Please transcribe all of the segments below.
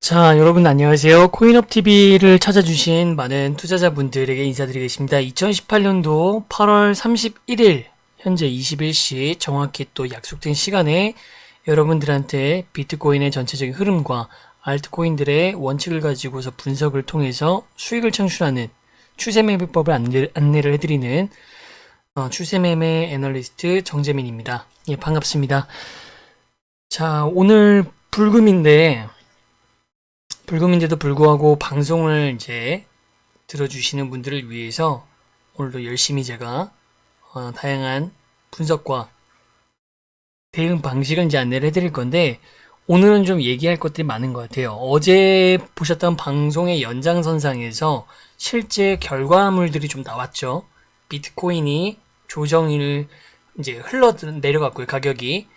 자, 여러분 안녕하세요. 코인업TV를 찾아주신 많은 투자자분들에게 인사드리겠습니다. 2018년도 8월 31일 현재 21시 정확히 또 약속된 시간에 여러분들한테 비트코인의 전체적인 흐름과 알트코인들의 원칙을 가지고서 분석을 통해서 수익을 창출하는 추세매매법을 안내를 해드리는 추세매매 애널리스트 정재민입니다. 예, 반갑습니다. 자, 오늘 불금인데도 불구하고 방송을 이제 들어주시는 분들을 위해서 오늘도 열심히 제가 다양한 분석과 대응 방식을 이제 안내를 해드릴 건데, 오늘은 좀 얘기할 것들이 많은 것 같아요. 어제 보셨던 방송의 연장선상에서 실제 결과물들이 좀 나왔죠. 비트코인이 조정을 이제 내려갔고요. 가격이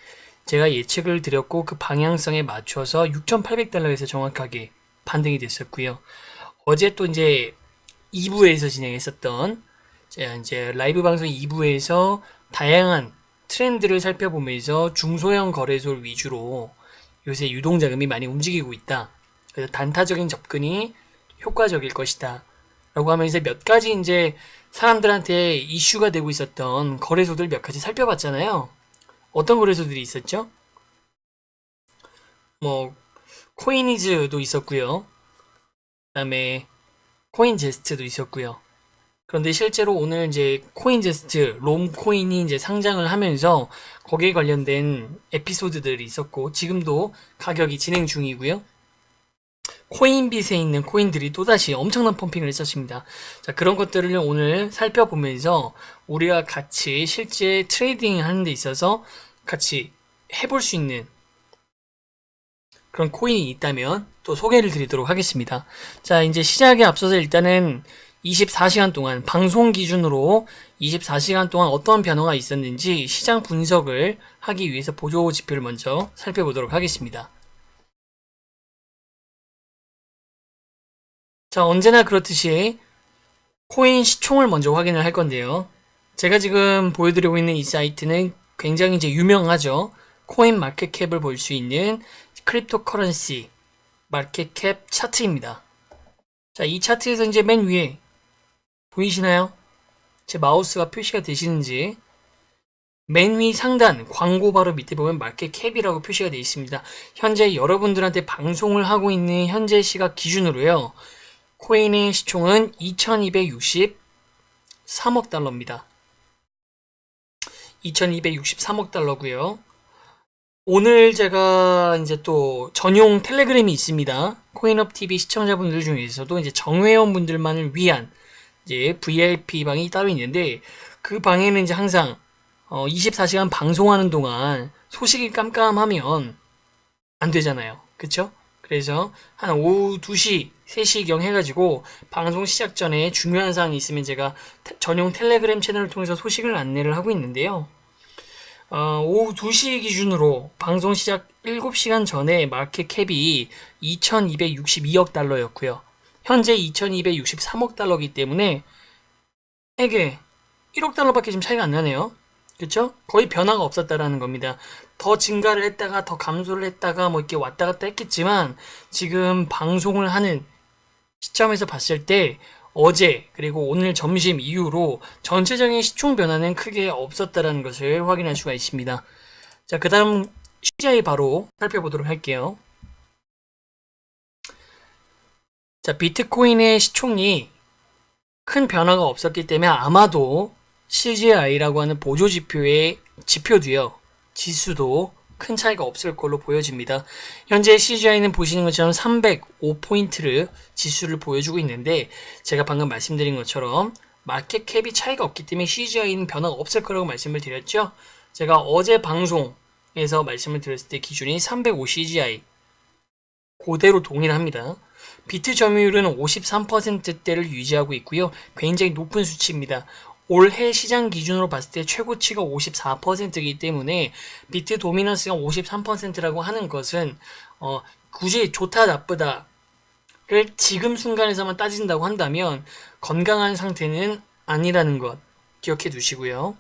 제가 예측을 드렸고 그 방향성에 맞춰서 6,800달러에서 정확하게 반등이 됐었고요. 어제 또 이제 2부에서 진행했었던 제가 이제 라이브 방송 2부에서 다양한 트렌드를 살펴보면서 중소형 거래소를 위주로 요새 유동자금이 많이 움직이고 있다. 그래서 단타적인 접근이 효과적일 것이다. 라고 하면서 몇 가지 이제 사람들한테 이슈가 되고 있었던 거래소들 몇 가지 살펴봤잖아요. 어떤 거래소들이 있었죠? 뭐 코인이즈도 있었고요. 그다음에 코인제스트도 있었고요. 그런데 실제로 오늘 이제 코인제스트, 롬코인이 이제 상장을 하면서 거기에 관련된 에피소드들이 있었고 지금도 가격이 진행 중이고요. 코인빗에 있는 코인들이 또다시 엄청난 펌핑을 했었습니다. 자, 그런 것들을 오늘 살펴보면서 우리가 같이 실제 트레이딩 하는 데 있어서 같이 해볼 수 있는 그런 코인이 있다면 또 소개를 드리도록 하겠습니다. 자, 이제 시작에 앞서서 일단은 24시간 동안, 방송 기준으로 24시간 동안 어떤 변화가 있었는지 시장 분석을 하기 위해서 보조 지표를 먼저 살펴보도록 하겠습니다. 자, 언제나 그렇듯이 코인 시총을 먼저 확인을 할 건데요. 제가 지금 보여드리고 있는 이 사이트는 굉장히 이제 유명하죠. 코인 마켓캡을 볼 수 있는 크립토커런시 마켓캡 차트입니다. 자, 이 차트에서 이제 맨 위에 보이시나요? 제 마우스가 표시가 되시는지 맨 위 상단 광고 바로 밑에 보면 마켓캡이라고 표시가 되어 있습니다. 현재 여러분들한테 방송을 하고 있는 현재 시각 기준으로요. 코인의 시총은 2263억 달러입니다. 2263억 달러고요. 오늘 제가 이제 또 전용 텔레그램이 있습니다. 코인업 TV 시청자분들 중에서도 이제 정회원분들만을 위한 이제 VIP 방이 따로 있는데 그 방에는 이제 항상 24시간 방송하는 동안 소식이 깜깜하면 안 되잖아요. 그쵸? 그래서 한 오후 2시, 3시경 해가지고 방송 시작 전에 중요한 사항이 있으면 제가 전용 텔레그램 채널을 통해서 소식을 안내를 하고 있는데요. 오후 2시 기준으로 방송 시작 7시간 전에 마켓캡이 2262억 달러였고요. 현재 2263억 달러이기 때문에 이게 1억 달러밖에 지금 차이가 안 나네요. 그쵸? 거의 변화가 없었다라는 겁니다. 더 증가를 했다가 더 감소를 했다가 뭐 이렇게 왔다 갔다 했겠지만 지금 방송을 하는 시점에서 봤을 때 어제 그리고 오늘 점심 이후로 전체적인 시총 변화는 크게 없었다라는 것을 확인할 수가 있습니다. 자, 그 다음 CGI 바로 살펴보도록 할게요. 자, 비트코인의 시총이 큰 변화가 없었기 때문에 아마도 CGI라고 하는 보조 지표의 지표도요, 지수도 큰 차이가 없을 걸로 보여집니다. 현재 CGI는 보시는 것처럼 305포인트를 지수를 보여주고 있는데 제가 방금 말씀드린 것처럼 마켓캡이 차이가 없기 때문에 CGI는 변화가 없을 거라고 말씀을 드렸죠. 제가 어제 방송에서 말씀을 드렸을 때 기준이 305 CGI 그대로 동일합니다. 비트 점유율은 53%대를 유지하고 있고요. 굉장히 높은 수치입니다. 올해 시장 기준으로 봤을 때 최고치가 54%이기 때문에 비트 도미넌스가 53%라고 하는 것은 굳이 좋다 나쁘다를 지금 순간에서만 따진다고 한다면 건강한 상태는 아니라는 것 기억해 두시고요.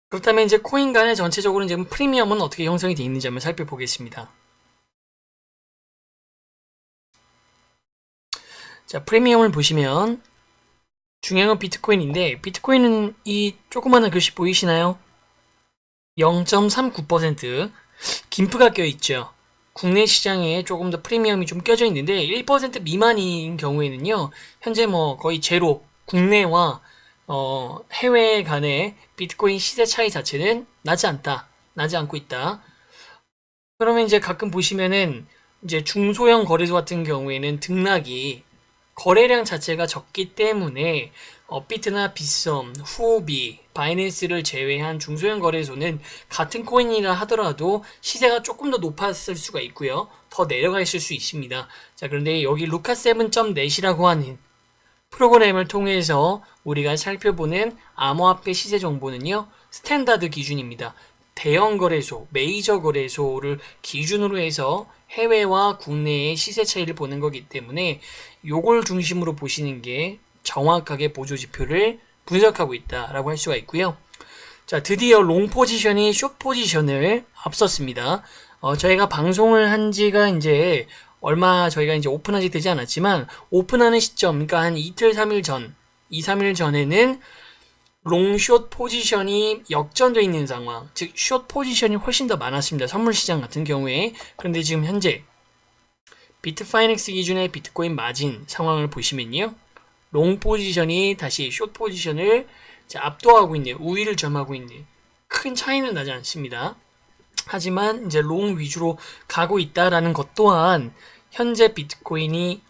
그렇다면 이제 코인 간의 전체적으로 지금 프리미엄은 어떻게 형성이 되어 있는지 한번 살펴보겠습니다. 자, 프리미엄을 보시면 중요한 건 비트코인인데 비트코인은 이 조그마한 글씨 보이시나요? 0.39% 김프가 껴있죠. 국내 시장에 조금 더 프리미엄이 좀 껴져 있는데 1% 미만인 경우에는요, 현재 뭐 거의 제로, 국내와 해외 간의 비트코인 시세 차이 자체는 나지 않고 있다. 그러면 이제 가끔 보시면은 이제 중소형 거래소 같은 경우에는 등락이 거래량 자체가 적기 때문에 업비트나 빗썸, 후오비, 바이낸스를 제외한 중소형 거래소는 같은 코인이라 하더라도 시세가 조금 더 높았을 수가 있고요. 더 내려가 있을 수 있습니다. 자, 그런데 여기 루카7.net이라고 하는 프로그램을 통해서 우리가 살펴보는 암호화폐 시세 정보는요, 스탠다드 기준입니다. 대형 거래소, 메이저 거래소를 기준으로 해서 해외와 국내의 시세 차이를 보는 거기 때문에 요걸 중심으로 보시는 게 정확하게 보조 지표를 분석하고 있다라고 할 수가 있고요. 자, 드디어 롱 포지션이 숏 포지션을 앞섰습니다. 저희가 방송을 한 지가 이제 얼마 저희가 이제 오픈한 지 되지 않았지만 오픈하는 시점, 그러니까 한 이틀, 3일 전, 2, 3일 전에는 롱숏 포지션이 역전되어 있는 상황, 즉 숏 포지션이 훨씬 더 많았습니다. 선물 시장 같은 경우에. 그런데 지금 현재 비트파이넥스 기준의 비트코인 마진 상황을 보시면요, 롱 포지션이 다시 숏 포지션을 압도하고 있는, 우위를 점하고 있는, 큰 차이는 나지 않습니다. 하지만 이제 롱 위주로 가고 있다라는 것 또한 현재 비트코인이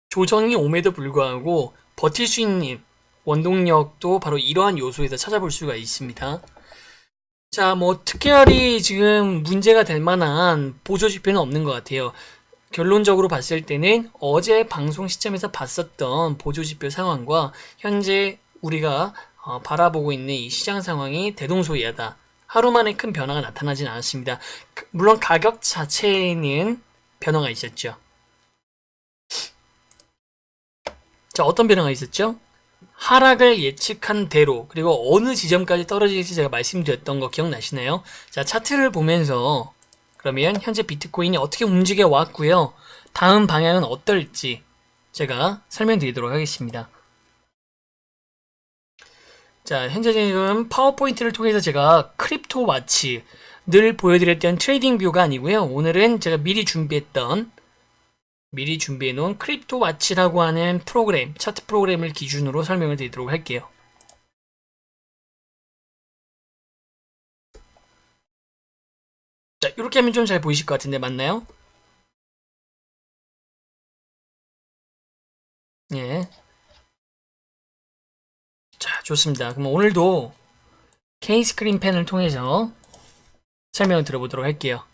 조정이 옴에도 불구하고 버틸 수 있는 원동력도 바로 이러한 요소에서 찾아볼 수가 있습니다. 자, 뭐 특별히 지금 문제가 될 만한 보조 지표는 없는 것 같아요. 결론적으로 봤을 때는 어제 방송 시점에서 봤었던 보조 지표 상황과 현재 우리가 바라보고 있는 이 시장 상황이 대동소이하다. 하루 만에 큰 변화가 나타나진 않았습니다. 물론 가격 자체에는 변화가 있었죠. 자, 어떤 변화가 있었죠? 하락을 예측한 대로, 그리고 어느 지점까지 떨어질지 제가 말씀드렸던 거 기억나시나요? 자, 차트를 보면서 그러면 현재 비트코인이 어떻게 움직여 왔고요, 다음 방향은 어떨지 제가 설명드리도록 하겠습니다. 자, 현재 지금 파워포인트를 통해서 제가 크립토 와치 늘 보여드렸던 트레이딩 뷰가 아니고요, 오늘은 제가 미리 준비해놓은 크립토 와치라고 하는 프로그램, 차트 프로그램을 기준으로 설명을 드리도록 할게요. 자, 이렇게 하면 좀 잘 보이실 것 같은데 맞나요? 예. 자, 좋습니다. 그럼 오늘도 K스크린 펜을 통해서 설명을 들어보도록 할게요.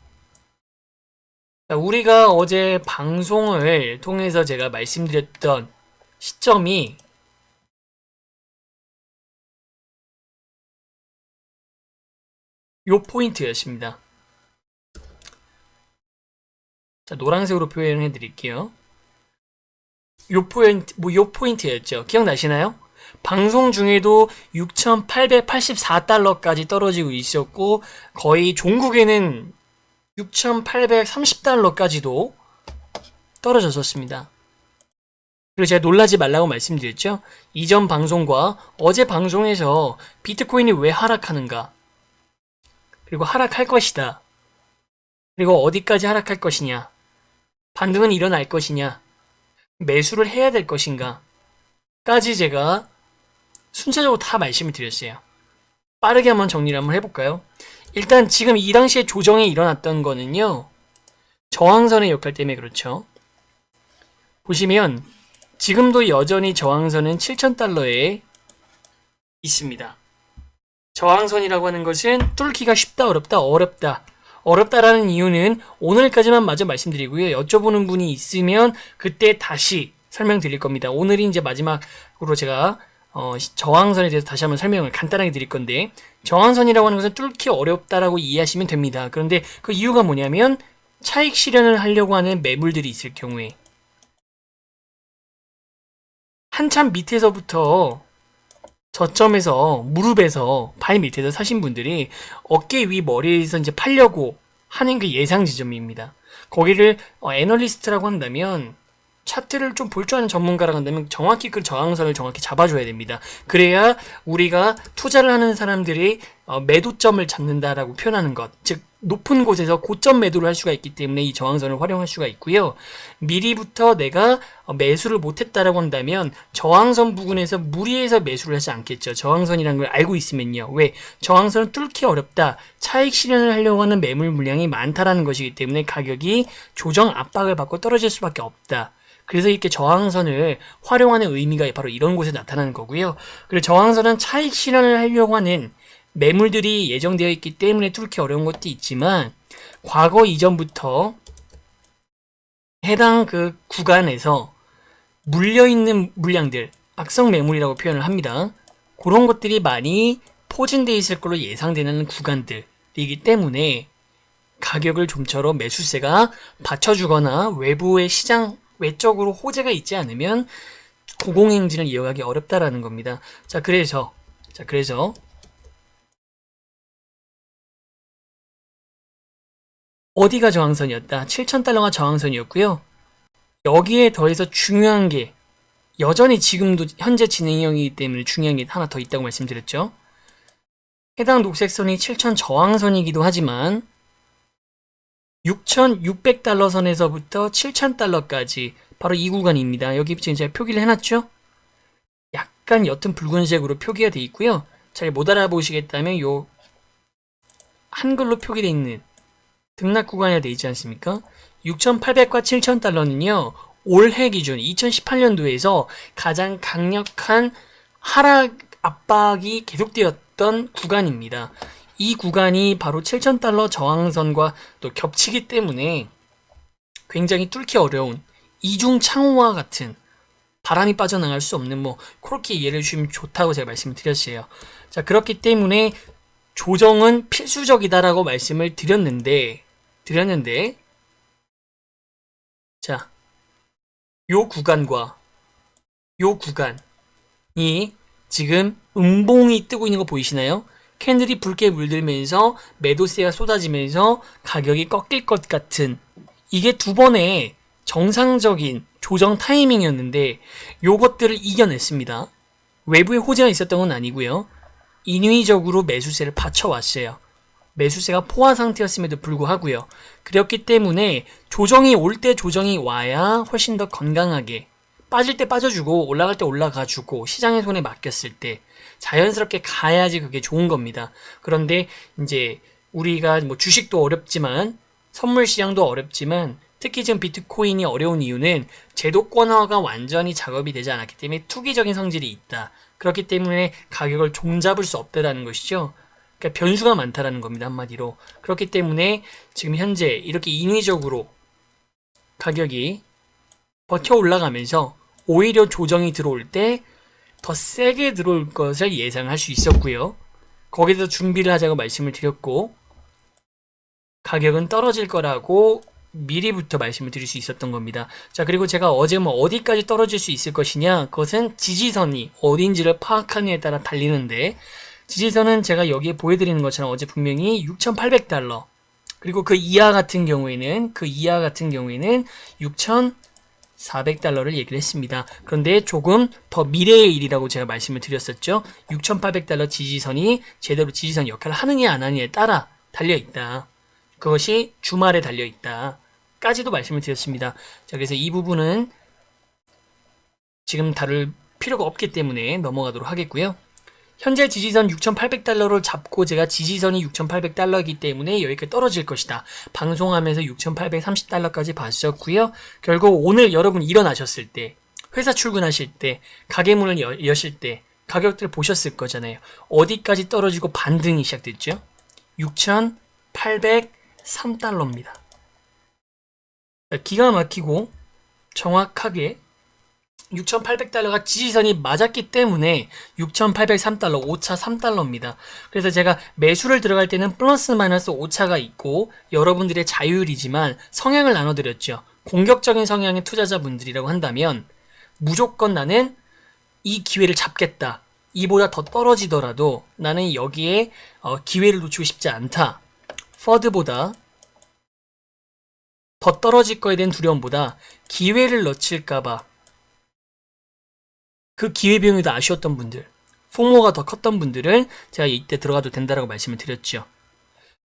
자, 우리가 어제 방송을 통해서 제가 말씀드렸던 시점이 요 포인트였습니다. 자, 노란색으로 표현해 드릴게요. 요 포인트였죠. 기억나시나요? 방송 중에도 6,884달러까지 떨어지고 있었고, 거의 종국에는 6,830달러까지도 떨어졌었습니다. 그리고 제가 놀라지 말라고 말씀드렸죠? 이전 방송과 어제 방송에서 비트코인이 왜 하락하는가, 그리고 하락할 것이다, 그리고 어디까지 하락할 것이냐, 반등은 일어날 것이냐, 매수를 해야 될 것인가 까지 제가 순차적으로 다 말씀을 드렸어요. 빠르게 한번 정리를 한번 해볼까요? 일단 지금 이 당시에 조정이 일어났던 거는요, 저항선의 역할 때문에 그렇죠. 보시면 지금도 여전히 저항선은 7,000달러에 있습니다. 저항선이라고 하는 것은 뚫기가 쉽다, 어렵다. 어렵다라는 이유는 오늘까지만 마저 말씀드리고요, 여쭤보는 분이 있으면 그때 다시 설명드릴 겁니다. 오늘이 이제 마지막으로 제가 저항선에 대해서 다시 한번 설명을 간단하게 드릴 건데, 저항선이라고 하는 것은 뚫기 어렵다라고 이해하시면 됩니다. 그런데 그 이유가 뭐냐면 차익 실현을 하려고 하는 매물들이 있을 경우에, 한참 밑에서부터 저점에서, 무릎에서, 발 밑에서 사신 분들이 어깨 위 머리에서 이제 팔려고 하는 그 예상 지점입니다. 거기를 애널리스트라고 한다면 차트를 좀 볼 줄 아는 전문가라 한다면 정확히 그 저항선을 정확히 잡아줘야 됩니다. 그래야 우리가 투자를 하는 사람들이 매도점을 잡는다라고 표현하는 것, 즉 높은 곳에서 고점 매도를 할 수가 있기 때문에 이 저항선을 활용할 수가 있고요. 미리부터 내가 매수를 못했다라고 한다면 저항선 부근에서 무리해서 매수를 하지 않겠죠. 저항선이라는 걸 알고 있으면요. 왜? 저항선을 뚫기 어렵다. 차익 실현을 하려고 하는 매물 물량이 많다라는 것이기 때문에 가격이 조정 압박을 받고 떨어질 수밖에 없다. 그래서 이렇게 저항선을 활용하는 의미가 바로 이런 곳에 나타나는 거고요. 그리고 저항선은 차익 실현을 하려고 하는 매물들이 예정되어 있기 때문에 뚫기 어려운 것도 있지만 과거 이전부터 해당 그 구간에서 물려있는 물량들, 악성 매물이라고 표현을 합니다. 그런 것들이 많이 포진되어 있을 걸로 예상되는 구간들이기 때문에 가격을 좀처럼 매수세가 받쳐주거나 외부의 시장 외적으로 호재가 있지 않으면 고공행진을 이어가기 어렵다라는 겁니다. 자, 그래서 어디가 저항선이었다? 7,000달러가 저항선이었고요. 여기에 더해서 중요한 게 여전히 지금도 현재 진행형이기 때문에 중요한 게 하나 더 있다고 말씀드렸죠. 해당 녹색선이 7,000 저항선이기도 하지만 6,600달러 선에서부터 7,000달러까지 바로 이 구간입니다. 여기 지금 제가 표기를 해놨죠? 약간 옅은 붉은색으로 표기가 되어 있고요. 잘 못 알아보시겠다면 요 한글로 표기되어 있는 등락 구간이 되어 있지 않습니까? 6,800과 7,000달러는요. 올해 기준 2018년도에서 가장 강력한 하락 압박이 계속되었던 구간입니다. 이 구간이 바로 7,000달러 저항선과 또 겹치기 때문에 굉장히 뚫기 어려운 이중 창호와 같은 바람이 빠져나갈 수 없는 그렇게 예를 주시면 좋다고 제가 말씀을 드렸어요. 자, 그렇기 때문에 조정은 필수적이다라고 말씀을 드렸는데 자, 요 구간과 요 구간이 지금 음봉이 뜨고 있는 거 보이시나요? 캔들이 붉게 물들면서 매도세가 쏟아지면서 가격이 꺾일 것 같은 이게 두 번의 정상적인 조정 타이밍이었는데 요것들을 이겨냈습니다. 외부에 호재가 있었던 건 아니고요. 인위적으로 매수세를 받쳐왔어요. 매수세가 포화 상태였음에도 불구하고요. 그렇기 때문에 조정이 올 때 조정이 와야 훨씬 더 건강하게 빠질 때 빠져주고 올라갈 때 올라가주고 시장의 손에 맡겼을 때 자연스럽게 가야지 그게 좋은 겁니다. 그런데 이제 우리가 주식도 어렵지만 선물 시장도 어렵지만 특히 지금 비트코인이 어려운 이유는 제도권화가 완전히 작업이 되지 않았기 때문에 투기적인 성질이 있다. 그렇기 때문에 가격을 종잡을 수 없다라는 것이죠. 그러니까 변수가 많다라는 겁니다. 한마디로. 그렇기 때문에 지금 현재 이렇게 인위적으로 가격이 버텨 올라가면서 오히려 조정이 들어올 때 더 세게 들어올 것을 예상할 수 있었고요. 거기서 준비를 하자고 말씀을 드렸고 가격은 떨어질 거라고 미리부터 말씀을 드릴 수 있었던 겁니다. 자, 그리고 제가 어제 어디까지 떨어질 수 있을 것이냐, 그것은 지지선이 어딘지를 파악하느냐에 따라 달리는데 지지선은 제가 여기에 보여드리는 것처럼 어제 분명히 6,800달러 그리고 그 이하 같은 경우에는 6,400달러를 얘기를 했습니다. 그런데 조금 더 미래의 일이라고 제가 말씀을 드렸었죠. 6,800달러 지지선이 제대로 지지선 역할을 하느냐 안 하느냐에 따라 달려있다. 그것이 주말에 달려있다. 까지도 말씀을 드렸습니다. 자, 그래서 이 부분은 지금 다룰 필요가 없기 때문에 넘어가도록 하겠고요. 현재 지지선 6,800달러를 잡고 제가 지지선이 6,800달러이기 때문에 여기까지 떨어질 것이다. 방송하면서 6,830달러까지 봤었고요. 결국 오늘 여러분 일어나셨을 때, 회사 출근하실 때, 가게 문을 여실 때 가격들을 보셨을 거잖아요. 어디까지 떨어지고 반등이 시작됐죠? 6,803달러입니다. 기가 막히고 정확하게 6,800달러가 지지선이 맞았기 때문에 6,803달러, 오차 3달러입니다. 그래서 제가 매수를 들어갈 때는 플러스 마이너스 오차가 있고 여러분들의 자율이지만 성향을 나눠드렸죠. 공격적인 성향의 투자자분들이라고 한다면 무조건 나는 이 기회를 잡겠다. 이보다 더 떨어지더라도 나는 여기에 기회를 놓치고 싶지 않다. 퍼드보다 더 떨어질 거에 대한 두려움보다 기회를 놓칠까봐 그 기회비용이 더 아쉬웠던 분들, 포모가 더 컸던 분들은 제가 이때 들어가도 된다라고 말씀을 드렸죠.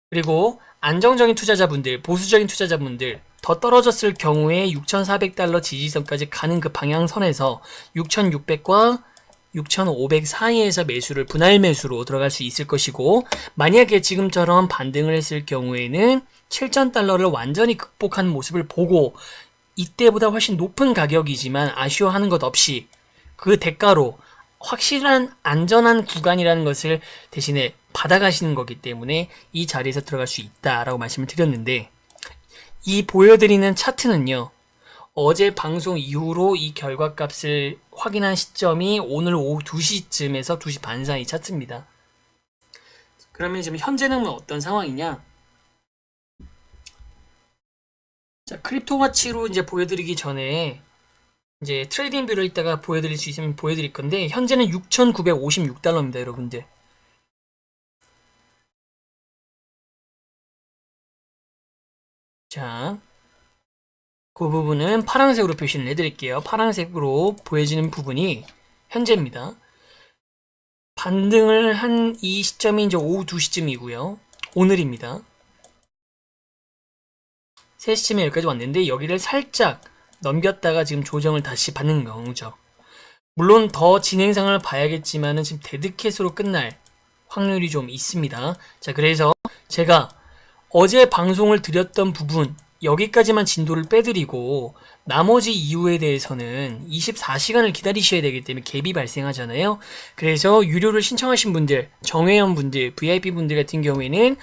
그리고 안정적인 투자자분들, 보수적인 투자자분들, 더 떨어졌을 경우에 6,400달러 지지선까지 가는 그 방향선에서 6,600과 6,500 사이에서 매수를 분할 매수로 들어갈 수 있을 것이고, 만약에 지금처럼 반등을 했을 경우에는 7,000달러를 완전히 극복한 모습을 보고 이때보다 훨씬 높은 가격이지만 아쉬워하는 것 없이 그 대가로 확실한 안전한 구간이라는 것을 대신에 받아가시는 거기 때문에 이 자리에서 들어갈 수 있다라고 말씀을 드렸는데, 이 보여드리는 차트는요, 어제 방송 이후로 이 결과값을 확인한 시점이 오늘 오후 2시쯤에서 2시 반 사이 차트입니다. 그러면 지금 현재는 어떤 상황이냐? 자, 크립토와치로 이제 보여드리기 전에 이제 트레이딩 뷰를 이따가 보여드릴 수 있으면 보여드릴 건데, 현재는 6,956달러입니다, 여러분들. 자, 그 부분은 파란색으로 표시를 해드릴게요. 파란색으로 보여지는 부분이 현재입니다. 반등을 한 이 시점이 이제 오후 2시쯤이고요. 오늘입니다. 3시쯤에 여기까지 왔는데 여기를 살짝 넘겼다가 지금 조정을 다시 받는 경우죠. 물론 더 진행상을 봐야겠지만은 지금 데드캣으로 끝날 확률이 좀 있습니다. 자, 그래서 제가 어제 방송을 드렸던 부분 여기까지만 진도를 빼드리고 나머지 이유에 대해서는 24시간을 기다리셔야 되기 때문에 갭이 발생하잖아요. 그래서 유료를 신청하신 분들, 정회원 분들, VIP 분들 같은 경우에는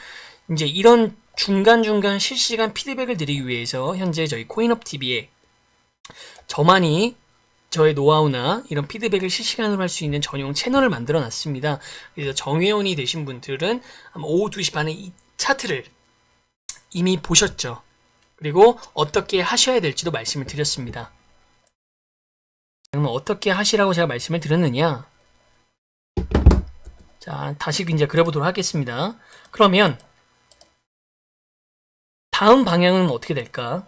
이제 이런 중간중간 실시간 피드백을 드리기 위해서 현재 저희 코인업TV에 저만이 저의 노하우나 이런 피드백을 실시간으로 할 수 있는 전용 채널을 만들어 놨습니다. 그래서 정회원이 되신 분들은 아마 오후 2시 반에 이 차트를 이미 보셨죠. 그리고 어떻게 하셔야 될지도 말씀을 드렸습니다. 그러면 어떻게 하시라고 제가 말씀을 드렸느냐? 자, 다시 이제 그려보도록 하겠습니다. 그러면 다음 방향은 어떻게 될까?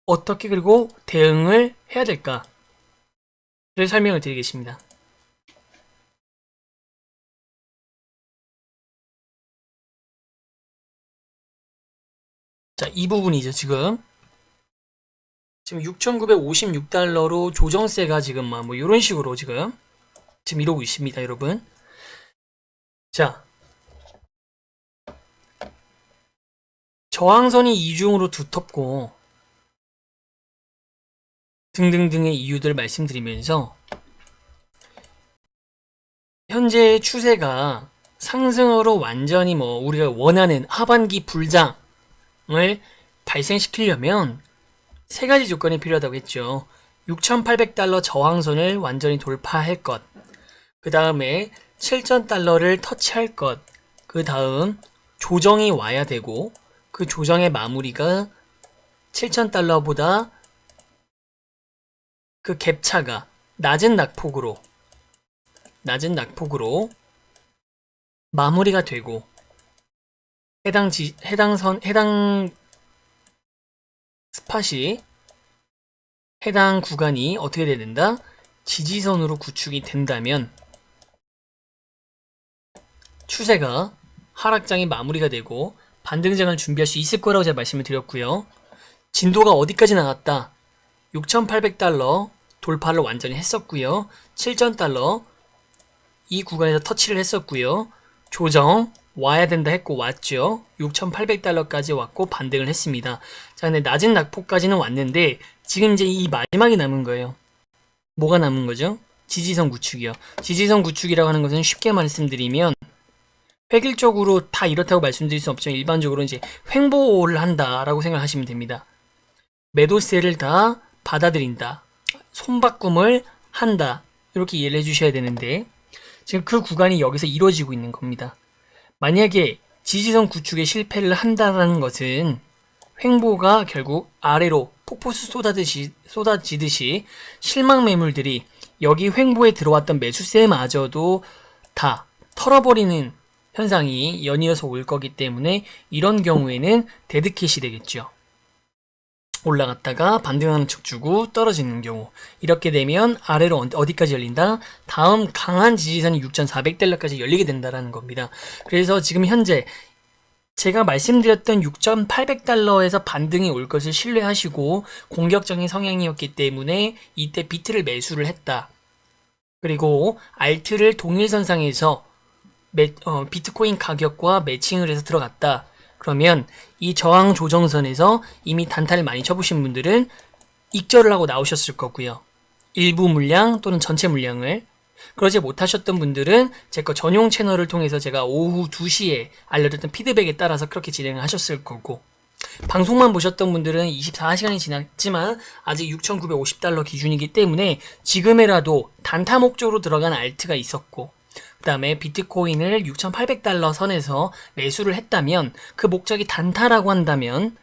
어떻게 그리고 대응을 해야 될까? 를 설명을 드리겠습니다. 자, 이 부분이죠, 지금. 지금 6,956달러로 조정세가 지금 뭐 이런 식으로 지금 이러고 있습니다, 여러분. 자, 저항선이 이중으로 두텁고 등등등의 이유들 말씀드리면서 현재 추세가 상승으로 완전히 뭐 우리가 원하는 하반기 불장을 발생시키려면 세 가지 조건이 필요하다고 했죠. 6,800달러 저항선을 완전히 돌파할 것, 그 다음에 7,000달러를 터치할 것, 그 다음 조정이 와야 되고 그 조정의 마무리가 7,000달러보다 그 갭차가 낮은 낙폭으로 마무리가 되고 해당 스팟이 해당 구간이 어떻게 돼야 된다? 지지선으로 구축이 된다면 추세가 하락장이 마무리가 되고 반등장을 준비할 수 있을 거라고 제가 말씀을 드렸고요. 진도가 어디까지 나갔다? 6,800달러 돌파를 완전히 했었고요. 7,000달러 이 구간에서 터치를 했었고요. 조정 와야 된다 했고 왔죠. 6,800달러까지 왔고 반등을 했습니다. 자, 근데 낮은 낙폭까지는 왔는데 지금 이제 이 마지막이 남은 거예요. 뭐가 남은 거죠? 지지선 구축이요. 지지선 구축이라고 하는 것은 쉽게 말씀드리면 획일적으로 다 이렇다고 말씀드릴 수 없지만 일반적으로 이제 횡보를 한다라고 생각하시면 됩니다. 매도세를 다 받아들인다. 손바꿈을 한다. 이렇게 이해를 해주셔야 되는데 지금 그 구간이 여기서 이루어지고 있는 겁니다. 만약에 지지선 구축에 실패를 한다는 것은 횡보가 결국 아래로 폭포수 쏟아지듯이 실망 매물들이 여기 횡보에 들어왔던 매수세마저도 다 털어버리는 현상이 연이어서 올 거기 때문에 이런 경우에는 데드캣이 되겠죠. 올라갔다가 반등하는 척 주고 떨어지는 경우, 이렇게 되면 아래로 어디까지 열린다? 다음 강한 지지선이 6,400달러까지 열리게 된다라는 겁니다. 그래서 지금 현재 제가 말씀드렸던 6,800달러에서 반등이 올 것을 신뢰하시고 공격적인 성향이었기 때문에 이때 비트를 매수를 했다. 그리고 알트를 동일선상에서 비트코인 가격과 매칭을 해서 들어갔다. 그러면 이 저항 조정선에서 이미 단타를 많이 쳐보신 분들은 익절을 하고 나오셨을 거고요. 일부 물량 또는 전체 물량을. 그러지 못하셨던 분들은 제 거 전용 채널을 통해서 제가 오후 2시에 알려드렸던 피드백에 따라서 그렇게 진행을 하셨을 거고, 방송만 보셨던 분들은 24시간이 지났지만 아직 6,950달러 기준이기 때문에 지금이라도 단타 목적으로 들어간 알트가 있었고, 그 다음에 비트코인을 6,800달러 선에서 매수를 했다면, 그 목적이 단타라고 한다면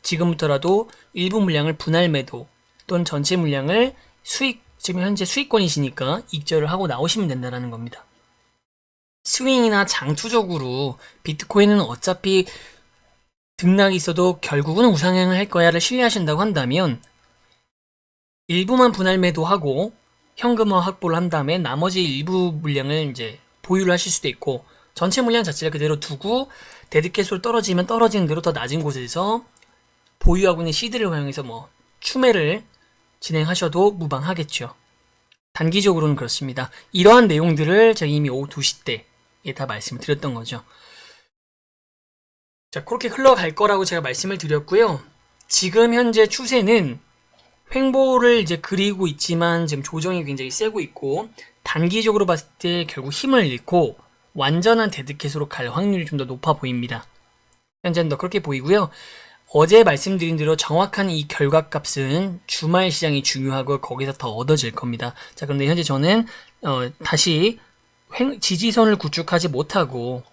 지금부터라도 일부 물량을 분할 매도 또는 전체 물량을 지금 현재 수익권이시니까 익절을 하고 나오시면 된다는 겁니다. 스윙이나 장투적으로 비트코인은 어차피 등락이 있어도 결국은 우상향을 할 거야를 신뢰하신다고 한다면 일부만 분할 매도하고 현금화 확보를 한 다음에 나머지 일부 물량을 이제 보유를 하실 수도 있고, 전체 물량 자체를 그대로 두고 데드캣으로 떨어지면 떨어지는 대로 더 낮은 곳에서 보유하고 있는 시드를 활용해서 추매를 진행하셔도 무방하겠죠. 단기적으로는 그렇습니다. 이러한 내용들을 제가 이미 오후 2시 때에 다 말씀을 드렸던 거죠. 자, 그렇게 흘러갈 거라고 제가 말씀을 드렸고요. 지금 현재 추세는 횡보를 이제 그리고 있지만 지금 조정이 굉장히 세고 있고, 단기적으로 봤을 때 결국 힘을 잃고 완전한 데드캣으로 갈 확률이 좀 더 높아 보입니다. 현재는 더 그렇게 보이고요. 어제 말씀드린 대로 정확한 이 결과값은 주말 시장이 중요하고 거기서 더 얻어질 겁니다. 자, 그런데 현재 저는 다시 지지선을 구축하지 못하고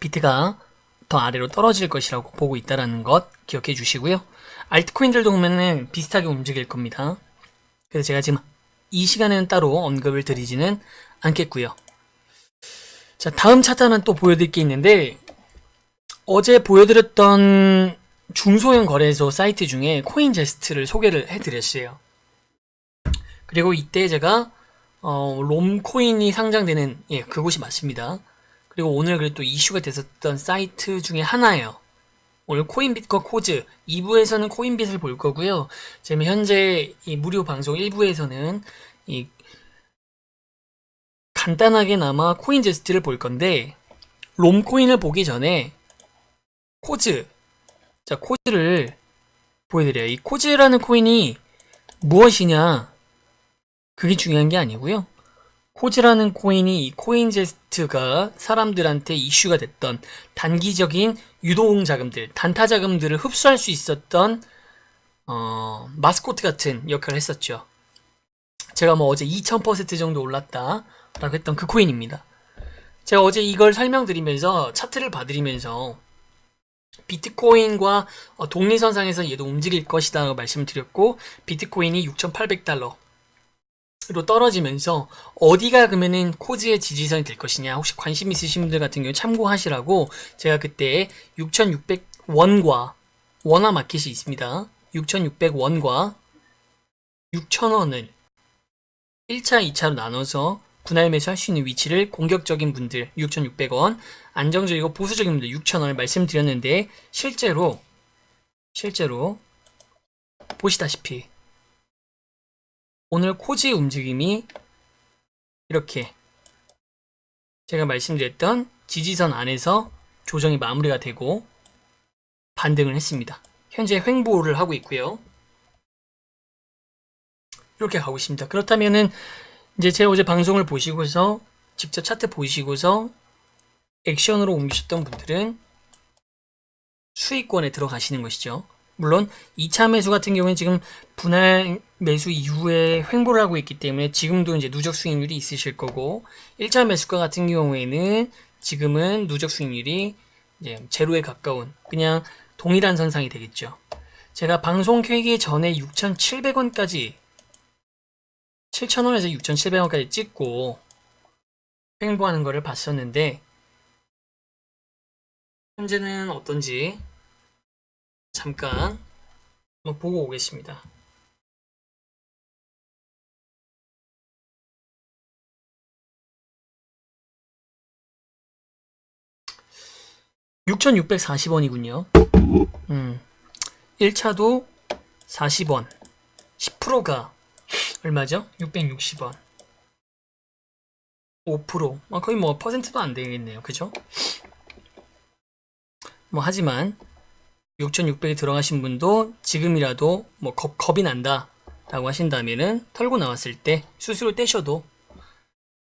비트가 더 아래로 떨어질 것이라고 보고 있다는 것 기억해 주시고요. 알트코인들도 보면은 비슷하게 움직일 겁니다. 그래서 제가 지금 이 시간에는 따로 언급을 드리지는 않겠고요. 자, 다음 차트는 또 보여드릴 게 있는데, 어제 보여드렸던 중소형 거래소 사이트 중에 코인제스트를 소개를 해드렸어요. 그리고 이때 제가 롬코인이 상장되는 그곳이 맞습니다. 그리고 오늘 그래도 이슈가 됐었던 사이트 중에 하나예요. 오늘 코인빗과 코즈 2부에서는 코인빗을 볼 거고요. 지금 현재 이 무료 방송 1부에서는 이 간단하게나마 코인제스트를 볼 건데, 롬코인을 보기 전에 코즈, 자, 코즈를 보여드려요. 이 코즈라는 코인이 무엇이냐, 그게 중요한 게 아니고요. 코즈라는 코인이 이 코인제스트가 사람들한테 이슈가 됐던 단기적인 유동 자금들, 단타 자금들을 흡수할 수 있었던 마스코트 같은 역할을 했었죠. 제가 어제 2000% 정도 올랐다 라고 했던 그 코인입니다. 제가 어제 이걸 설명드리면서 차트를 봐드리면서 비트코인과 독립선상에서 얘도 움직일 것이다 라고 말씀을 드렸고, 비트코인이 6,800달러로 떨어지면서 어디가 그러면은 코즈의 지지선이 될 것이냐, 혹시 관심 있으신 분들 같은 경우 참고하시라고 제가 그때 6,600원과 원화 마켓이 있습니다. 6,600원과 6,000원을 1차, 2차로 나눠서 분할 매수할 수 있는 위치를 공격적인 분들 6,600원, 안정적이고 보수적인 분들 6,000원을 말씀드렸는데, 실제로 보시다시피 오늘 코즈의 움직임이 이렇게 제가 말씀드렸던 지지선 안에서 조정이 마무리가 되고 반등을 했습니다. 현재 횡보를 하고 있고요. 이렇게 가고 있습니다. 그렇다면은 이제 제 어제 방송을 보시고서 직접 차트 보시고서 액션으로 옮기셨던 분들은 수익권에 들어가시는 것이죠. 물론 2차 매수 같은 경우는 지금 분할 매수 이후에 횡보를 하고 있기 때문에 지금도 이제 누적 수익률이 있으실 거고, 1차 매수가 같은 경우에는 지금은 누적 수익률이 이제 제로에 가까운 그냥 동일한 선상이 되겠죠. 제가 방송 켜기 전에 6,700원까지 7,000원에서 6,700원까지 찍고 횡보하는 거를 봤었는데, 현재는 어떤지 잠깐 한번 보고 오겠습니다. (6,640원이군요) 1차도 40원, 10%가 얼마죠? 660원. 5%. 거의 뭐 퍼센트도 안 되겠네요. 그죠? 뭐 하지만 6,600이 들어가신 분도 지금이라도 뭐 겁이 난다 라고 하신다면은 털고 나왔을 때 수수료 떼셔도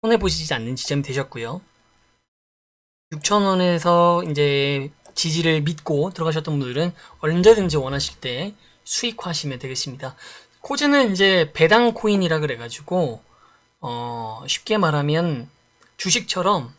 손해보시지 않는 지점이 되셨고요. 6,000원에서 이제 지지를 믿고 들어가셨던 분들은 언제든지 원하실 때 수익화하시면 되겠습니다. 코즈는 이제 배당 코인이라 그래가지고 쉽게 말하면 주식처럼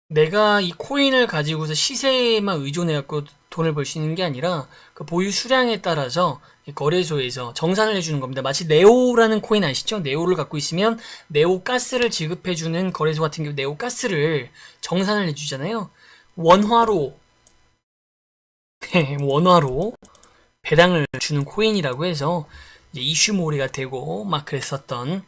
내가 이 코인을 가지고서 시세에만 의존해갖고 돈을 벌 수 있는 게 아니라 그 보유 수량에 따라서 거래소에서 정산을 해주는 겁니다. 마치 네오라는 코인 아시죠? 네오를 갖고 있으면 네오 가스를 지급해주는 거래소 같은 경우 네오 가스를 정산을 해주잖아요. 원화로 원화로 배당을 주는 코인이라고 해서 이제 이슈몰이가 되고 막 그랬었던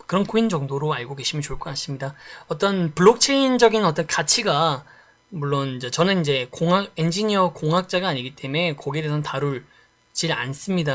그런 코인 정도로 알고 계시면 좋을 것 같습니다. 어떤 블록체인적인 어떤 가치가 물론 이제 저는 이제 엔지니어 공학자가 아니기 때문에 거기에 대해서는 다루질 않습니다.